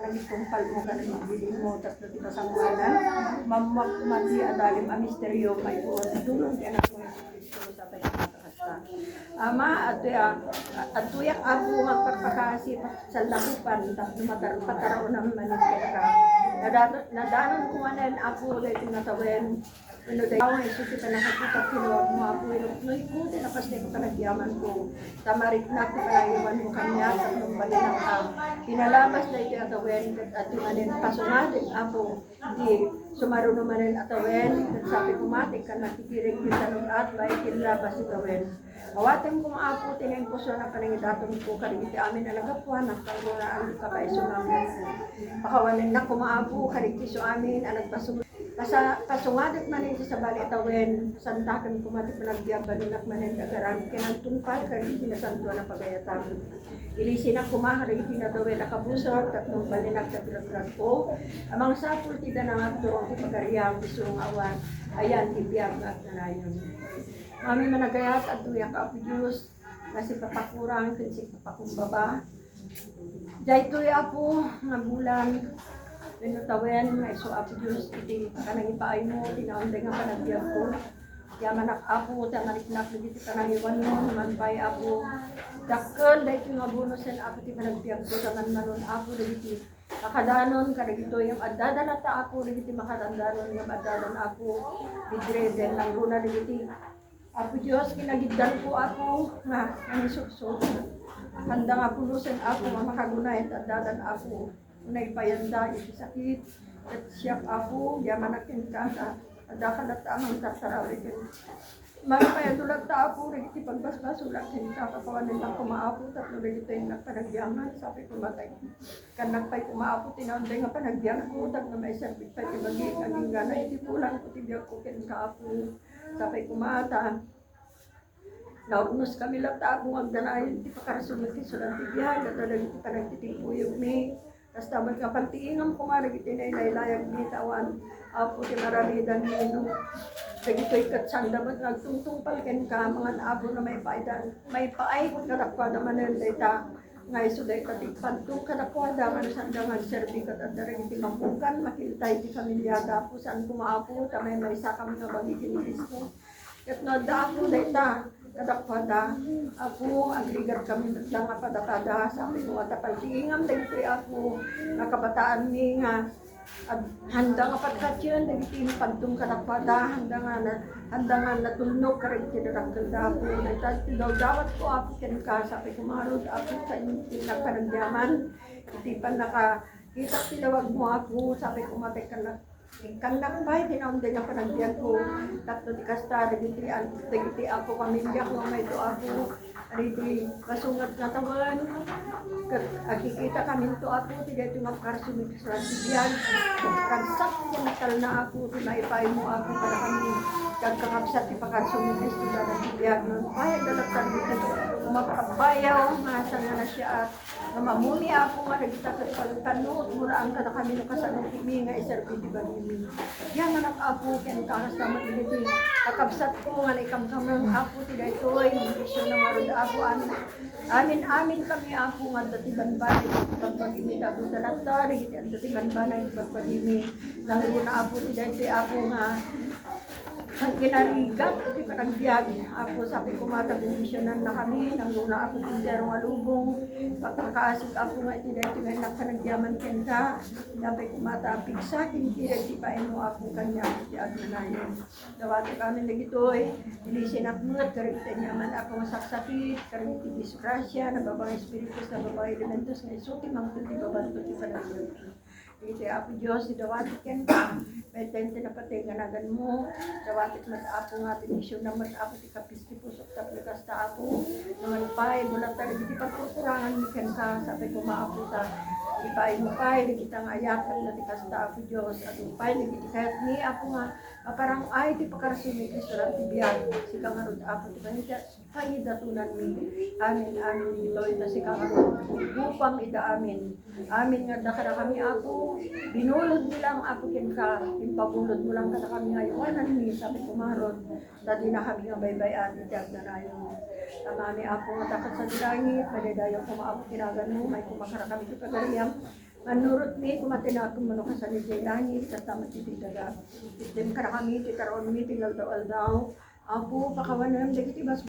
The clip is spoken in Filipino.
nagitumpal mo ka ng magbiling mo, tatlo di pasangwanan, mamak mati adalim a misteryo, may buwan, tulong yan ako yung Kristo sa tayo makakasta. Ama, atuyak ako magpagpakasi sa lakupan, tapos pataraw naman manit ka. Nadanon ko manan ako, dahil tinatawin, ano dahil ako ay suki ka nakakita kinuwag mo ako, no ikuti na pas ko kanagyaman ko, tamarik na ko kanayuan mo kanya, sa nung balinang ka, pinalamas na ito atawin, at manin pasungatin ako, di sumaro naman atawin, at sabi kumatik ka nakikirig yung tanong at baik kinlabas itawin. Awatin kong apo, tinayin ko siya na panangidaton ko, karigiti amin alagapuan, at panguraan ka pa iso namin. Pakawanin na kumaapo, karigiti so amin, anak pasungadat manin sa bali atawin, sandakan kumatik panagbiag, balunak manin kagaran, kinantungpal, karigiti na santuan na pagayatan. Ilisin ang kumaharigiti na dawin nakabusot, tatlong balinak sa pinagrat ko. Amang sapul tida na nga turong ti pagariang, isong awan, ayan, tibiyag at nanayon. Mami managayat at tuyak api Diyos, nasi papakurang, kinsik papakumbaba. Dahil tuya po, nga bulan, pinutawen, may so api Diyos, iti kanang ipaay mo, tinaunday nga panagbiag ko. Yaman ak apo, tangariknak, nagiti kanang iwan mo, naman pa'y apo. Dakkel, dahil yung abunusin apo, ti panagbiag ko, tangan manon apo, nagiti. Makadanon, karagito yung adadan at apo, nagiti makarandanon, yung adadan apo, bidreden, ng runa, nagiti. Apo Diyos, kinagiddan ko ako, nga, nanisukso. Handa nga pulusin ako, makagunay at adadan ako. Unay payanda, iti sakit, at siyak ako, yamanakin ka, adakalat amang tatarawikin. Magpayadulat ta ako, nagiti pagbasbasulakin ka, kapawanin lang kumaapo, tatlo nagito yung nagpanagyaman, sabi ko matay. Kanagpay kumaapo, tinaunday nga panagyaman ko, tag na may serbik pa ibagi, naging gana, iti pulang ko, tibiyag ko kin kaapo. Sabay kumata, naugnos kami lang tapo ang danayan, di pa karasunod kisulang tibihan, at talagang di pa nagtitipuyog ni. Tapos tamad ka pantiingam kumarag itinay-layag ni tawan, apo ti maramidan ni no. Nagito'y katsandamat, nagtungtungpal ken ka, mga apo na may paidan, may paay, kadakwa naman ng data. Ngay so dahil katikpantong kadakwada, ano sandangan serbikat at darang iti mapukan, makilitay ti pamilyada po saan kumaapo, tamay may sakam na bagi kinilis ko. Kat nadapo dahil ta, kadakwada, ako, agrigat kami lang nga padakada, sabi ko at apaltingam, dahil ko ako, nakabataan ni nga, handa nga patkat yun, dahil iti pantong kadakwada, handa nga natulnog ka rin tinaragkal dapo. Daw dawat ko ako ka, sabi ko marod ako sa inyong nagpanagyaman. Iti pa nakakita tinawag mo ako, sabi ko matay ka na. Kanakpay, tinaunday nga panagbiag ko. Tatlo di kasta, dagiti ako pamilya ko, may to ako. Ariti, kasungat na tawan. Akikita kami to ako, tiga ito nga karsumit sa tibiyag. Kansak, kinatal na ako, tinaipay mo ako para kami. Kagkakapsat, ipakarsumit sa tibiyag. Ay, dalatan dito. Makabayaw, masa nga na siya at namamuni ako nga nagita sa pagtanot, muraan ka na kami no kasanong kimi nga iserbi di ba nimi. Yan anak apo, ken kakas naman dito. Kakabsat ko nga naikamkam ng apo, tida ito ay isyo na marod ako. Amin kami ako nga datiban ba, pagpag-imi na ito dalata, datiban ba na yung pagpag-imi. Nanguna apo, tida ito ako nga ang kinarigat, iti panagbiag. Ako sabi ko matag-umisyonan na kami, nangguna ako pindero nga lubong. Pagkakaasig ako nga iti dahil nga nagpanagyaman kenda. Sabi ko matapig sa akin, kira di pa mo ako kanya, iti agmanayon. Dawati kami nagitoy, ilisin ako nga, karita niya man ako masaksakit, karita disgrasya, nababang espiritus, nababang elementos, nga isuti, mang tuti babanto, di panagbiag. Iti apo Diyos, dawati ken ka, may tente na patinganagan mo, dawati mas apo nga tinisyon na mas apo ti kapisti pusok taplikas ta apo, naman pa'y bulat ta iti pagkukurangan ni ken ka, sabi ko maapo ta, ipay mo pa'y, di kitang ayatan na ti kasta apo Diyos, at upay, di kahit ni apo nga, parang ay ti pakarasumi Kristo lang ti biyag, si kangarod apo ti kanita, pa'y datunan mi, amin, ito ito si kangarod, upang ida amin, amin nga dakara kami apo, binulod mo lang ako ken ka, impabulod mo lang ka kami ngayon, ni sabi ko maron, dati na kami nga baybayan, itag na na yung tamani ako nga takat sa dilangit, pwede dayo kumaabot tinagan mo, may kumakara kami sa kagariyam, Menurut mi kumatina ko mano ka sa nilani sa tamat ti daga. Dem kara kami ti karon mi tingal daw. Apo pakawanan dagiti bas